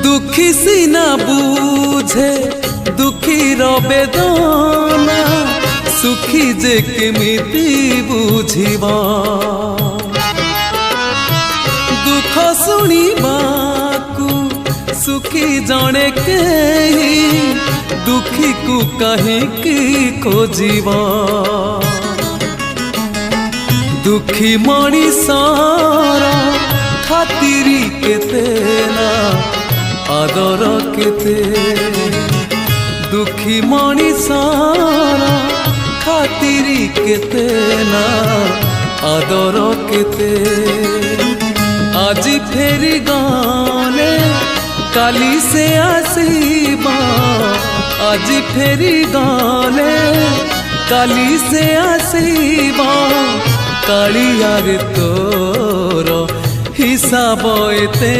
दुखी सीना बुझे दुखी बेदना सुखी जे केमिति बुझिबा दुख शुणिबाकू सुखी जणे केही दुखी को कहीं खोजिबा दुखी मणिषर खातिरी केते ना आदर केते दुखी मणिषर खातिरी केते ना आदर केते आज फेरी गाने काली से आसीबा आज फेरी गाने काली से आसीबा कालियार तोर हिसाब एते